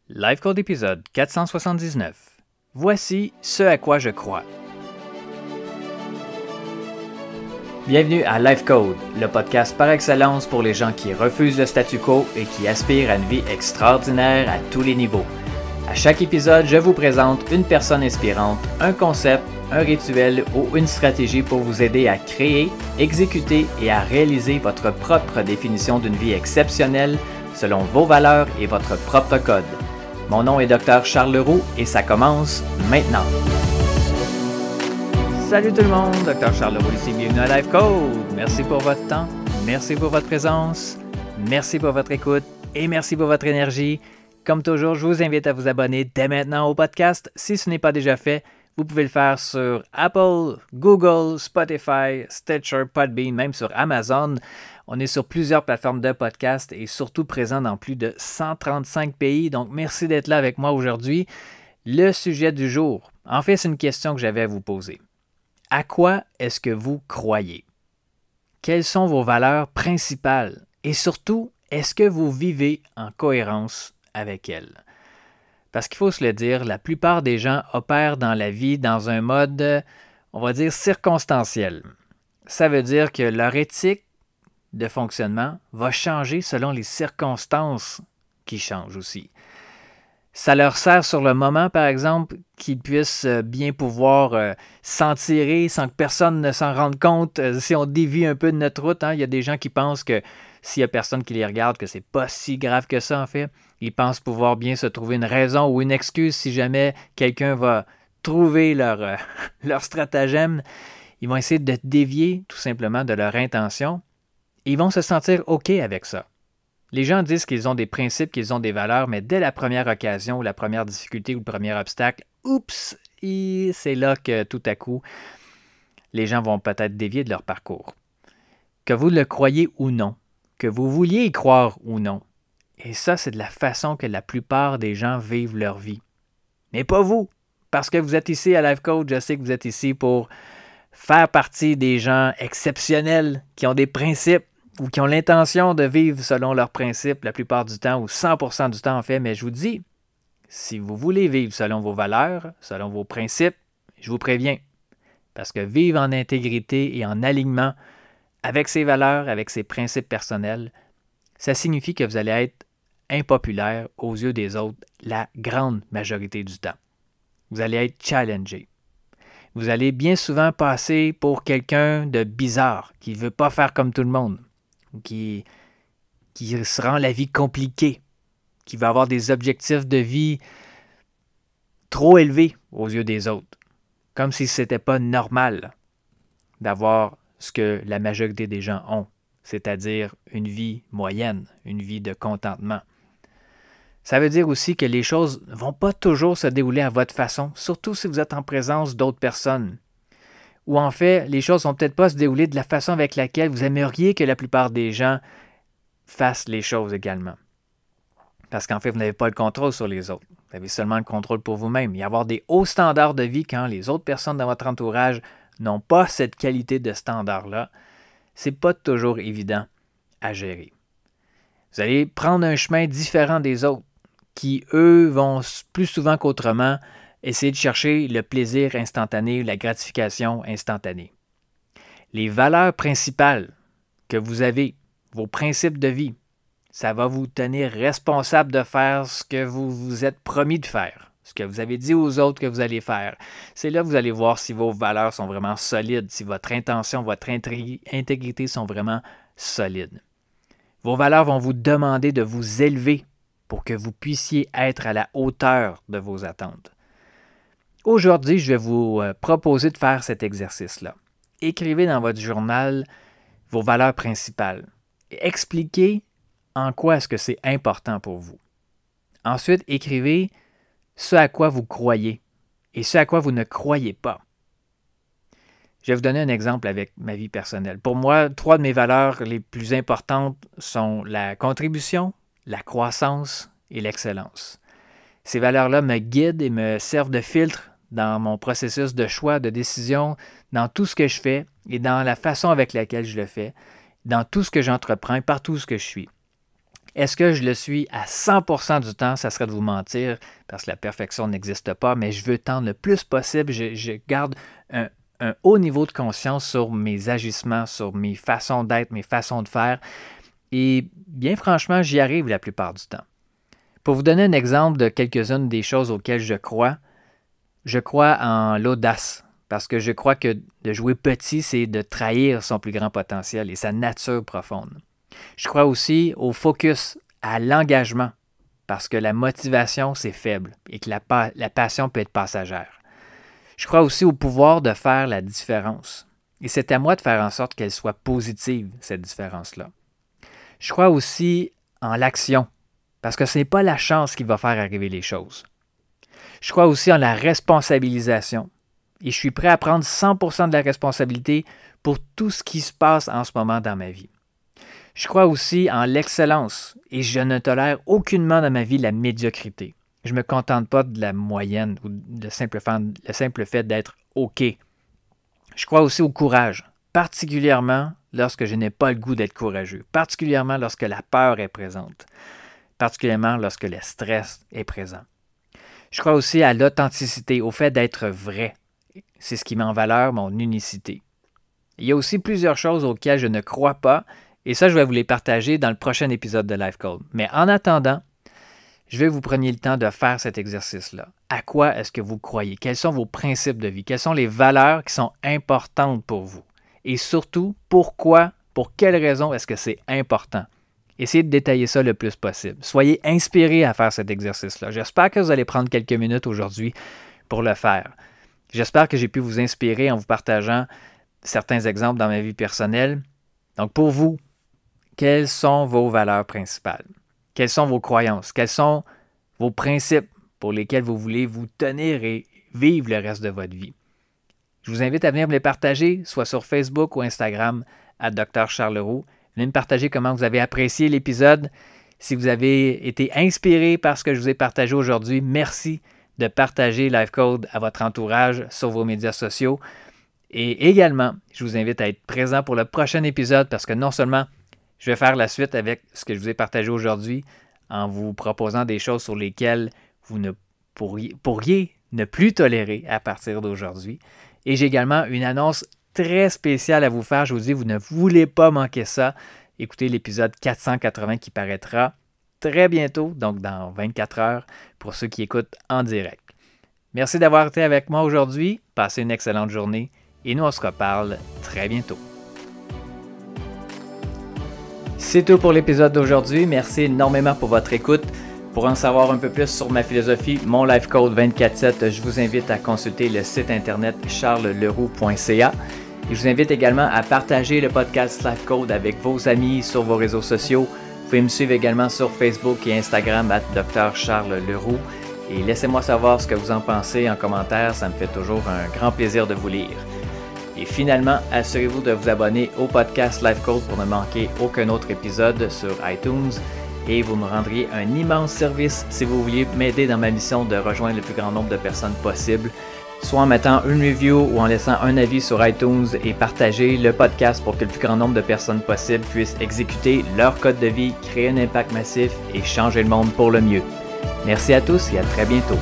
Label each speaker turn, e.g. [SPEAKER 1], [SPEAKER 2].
[SPEAKER 1] Life Code épisode 479. Voici ce à quoi je crois. Bienvenue à Life Code, le podcast par excellence pour les gens qui refusent le statu quo et qui aspirent à une vie extraordinaire à tous les niveaux. À chaque épisode, je vous présente une personne inspirante, un concept, un rituel ou une stratégie pour vous aider à créer, exécuter et à réaliser votre propre définition d'une vie exceptionnelle selon vos valeurs et votre propre code. Mon nom est Dr. Charles Leroux et ça commence maintenant. Salut tout le monde, Dr. Charles Leroux ici, bienvenue à Life Code. Merci pour votre temps, merci pour votre présence, merci pour votre écoute et merci pour votre énergie. Comme toujours, je vous invite à vous abonner dès maintenant au podcast. Si ce n'est pas déjà fait, vous pouvez le faire sur Apple, Google, Spotify, Stitcher, Podbean, même sur Amazon. On est sur plusieurs plateformes de podcast et surtout présent dans plus de 135 pays. Donc, merci d'être là avec moi aujourd'hui. Le sujet du jour, en fait, c'est une question que j'avais à vous poser. À quoi est-ce que vous croyez? Quelles sont vos valeurs principales? Et surtout, est-ce que vous vivez en cohérence avec elles? Parce qu'il faut se le dire, la plupart des gens opèrent dans la vie dans un mode, on va dire, circonstanciel. Ça veut dire que leur éthique de fonctionnement va changer selon les circonstances qui changent aussi. Ça leur sert sur le moment, par exemple, qu'ils puissent bien pouvoir s'en tirer sans que personne ne s'en rende compte. Si on dévie un peu de notre route, il y a des gens qui pensent que s'il n'y a personne qui les regarde, que c'est pas si grave que ça, en fait. Ils pensent pouvoir bien se trouver une raison ou une excuse si jamais quelqu'un va trouver leur stratagème. Ils vont essayer de dévier tout simplement de leur intention. Et ils vont se sentir OK avec ça. Les gens disent qu'ils ont des principes, qu'ils ont des valeurs, mais dès la première occasion, ou la première difficulté ou le premier obstacle, oups, c'est là que tout à coup, les gens vont peut-être dévier de leur parcours. Que vous le croyez ou non, que vous vouliez y croire ou non. Et ça, c'est de la façon que la plupart des gens vivent leur vie. Mais pas vous, parce que vous êtes ici à Life Coach, je sais que vous êtes ici pour faire partie des gens exceptionnels qui ont des principes, ou qui ont l'intention de vivre selon leurs principes la plupart du temps, ou 100% du temps en fait, mais je vous dis, si vous voulez vivre selon vos valeurs, selon vos principes, je vous préviens, parce que vivre en intégrité et en alignement avec ses valeurs, avec ses principes personnels, ça signifie que vous allez être impopulaire aux yeux des autres la grande majorité du temps. Vous allez être challengé. Vous allez bien souvent passer pour quelqu'un de bizarre, qui ne veut pas faire comme tout le monde, qui se rend la vie compliquée, qui va avoir des objectifs de vie trop élevés aux yeux des autres, comme si ce n'était pas normal d'avoir ce que la majorité des gens ont, c'est-à-dire une vie moyenne, une vie de contentement. Ça veut dire aussi que les choses ne vont pas toujours se dérouler à votre façon, surtout si vous êtes en présence d'autres personnes. Ou en fait, les choses ne vont peut-être pas se dérouler de la façon avec laquelle vous aimeriez que la plupart des gens fassent les choses également. Parce qu'en fait, vous n'avez pas le contrôle sur les autres. Vous avez seulement le contrôle pour vous-même. Et avoir des hauts standards de vie quand les autres personnes dans votre entourage n'ont pas cette qualité de standard-là, c'est pas toujours évident à gérer. Vous allez prendre un chemin différent des autres qui, eux, vont plus souvent qu'autrement essayer de chercher le plaisir instantané, la gratification instantanée. Les valeurs principales que vous avez, vos principes de vie, ça va vous tenir responsable de faire ce que vous vous êtes promis de faire, ce que vous avez dit aux autres que vous allez faire. C'est là que vous allez voir si vos valeurs sont vraiment solides, si votre intention, votre intégrité sont vraiment solides. Vos valeurs vont vous demander de vous élever pour que vous puissiez être à la hauteur de vos attentes. Aujourd'hui, je vais vous proposer de faire cet exercice-là. Écrivez dans votre journal vos valeurs principales. Expliquez en quoi est-ce que c'est important pour vous. Ensuite, écrivez ce à quoi vous croyez et ce à quoi vous ne croyez pas. Je vais vous donner un exemple avec ma vie personnelle. Pour moi, 3 de mes valeurs les plus importantes sont la contribution, la croissance et l'excellence. Ces valeurs-là me guident et me servent de filtre dans mon processus de choix, de décision, dans tout ce que je fais et dans la façon avec laquelle je le fais, dans tout ce que j'entreprends, partout où je suis. Est-ce que je le suis à 100% du temps? Ça serait de vous mentir parce que la perfection n'existe pas, mais je veux tendre le plus possible. Je garde un haut niveau de conscience sur mes agissements, sur mes façons d'être, mes façons de faire. Et bien franchement, j'y arrive la plupart du temps. Pour vous donner un exemple de quelques-unes des choses auxquelles je crois en l'audace. Parce que je crois que de jouer petit, c'est de trahir son plus grand potentiel et sa nature profonde. Je crois aussi au focus, à l'engagement, parce que la motivation, c'est faible et que la passion peut être passagère. Je crois aussi au pouvoir de faire la différence. Et c'est à moi de faire en sorte qu'elle soit positive, cette différence-là. Je crois aussi en l'action, parce que ce n'est pas la chance qui va faire arriver les choses. Je crois aussi en la responsabilisation. Et je suis prêt à prendre 100% de la responsabilité pour tout ce qui se passe en ce moment dans ma vie. Je crois aussi en l'excellence et je ne tolère aucunement dans ma vie la médiocrité. Je ne me contente pas de la moyenne ou le simple fait d'être OK. Je crois aussi au courage, particulièrement lorsque je n'ai pas le goût d'être courageux, particulièrement lorsque la peur est présente, particulièrement lorsque le stress est présent. Je crois aussi à l'authenticité, au fait d'être vrai. C'est ce qui met en valeur mon unicité. Il y a aussi plusieurs choses auxquelles je ne crois pas, et ça, je vais vous les partager dans le prochain épisode de Life Code. Mais en attendant, je vais que vous preniez le temps de faire cet exercice-là. À quoi est-ce que vous croyez? Quels sont vos principes de vie? Quelles sont les valeurs qui sont importantes pour vous? Et surtout, pourquoi, pour quelles raisons est-ce que c'est important? Essayez de détailler ça le plus possible. Soyez inspirés à faire cet exercice-là. J'espère que vous allez prendre quelques minutes aujourd'hui pour le faire. J'espère que j'ai pu vous inspirer en vous partageant certains exemples dans ma vie personnelle. Donc pour vous, quelles sont vos valeurs principales? Quelles sont vos croyances? Quels sont vos principes pour lesquels vous voulez vous tenir et vivre le reste de votre vie? Je vous invite à venir me les partager, soit sur Facebook ou Instagram, @Dr Charles Leroux. Venez me partager comment vous avez apprécié l'épisode. Si vous avez été inspiré par ce que je vous ai partagé aujourd'hui, merci de partager Life Code à votre entourage sur vos médias sociaux. Et également, je vous invite à être présent pour le prochain épisode parce que non seulement je vais faire la suite avec ce que je vous ai partagé aujourd'hui en vous proposant des choses sur lesquelles vous ne pourriez ne plus tolérer à partir d'aujourd'hui. Et j'ai également une annonce très spéciale à vous faire. Je vous dis, vous ne voulez pas manquer ça. Écoutez l'épisode 480 qui paraîtra très bientôt, donc dans 24 heures, pour ceux qui écoutent en direct. Merci d'avoir été avec moi aujourd'hui. Passez une excellente journée et nous, on se reparle très bientôt. C'est tout pour l'épisode d'aujourd'hui. Merci énormément pour votre écoute. Pour en savoir un peu plus sur ma philosophie, mon Life Code 24/7, je vous invite à consulter le site internet charlesleroux.ca. Et je vous invite également à partager le podcast Life Code avec vos amis sur vos réseaux sociaux. Vous pouvez me suivre également sur Facebook et Instagram @Dr Charles Leroux. Et laissez-moi savoir ce que vous en pensez en commentaire, ça me fait toujours un grand plaisir de vous lire. Et finalement, assurez-vous de vous abonner au podcast Life Code pour ne manquer aucun autre épisode sur iTunes. Et vous me rendriez un immense service si vous vouliez m'aider dans ma mission de rejoindre le plus grand nombre de personnes possible, soit en mettant une review ou en laissant un avis sur iTunes et partager le podcast pour que le plus grand nombre de personnes possible puissent exécuter leur code de vie, créer un impact massif et changer le monde pour le mieux. Merci à tous et à très bientôt.